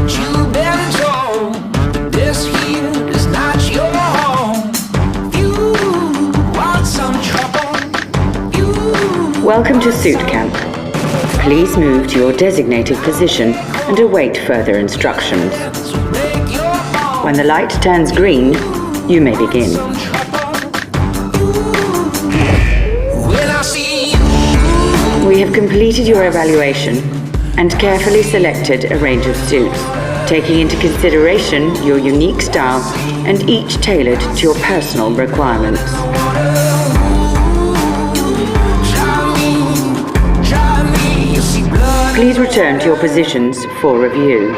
you've been told this here is not your home. You want some trouble? Welcome to Suit Camp. Please move to your designated position and await further instructions. When the light turns green, you may begin. We have completed your evaluation and carefully selected a range of suits, taking into consideration your unique style and each tailored to your personal requirements. Please return to your positions for review.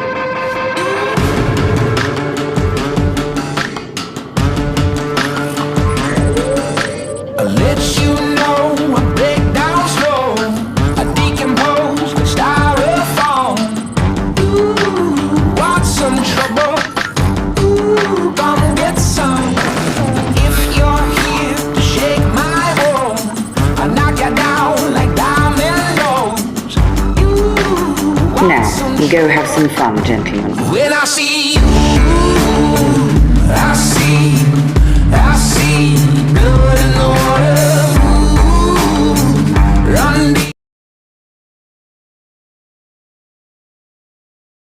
Now, go have some fun, gentlemen. When I see you, I see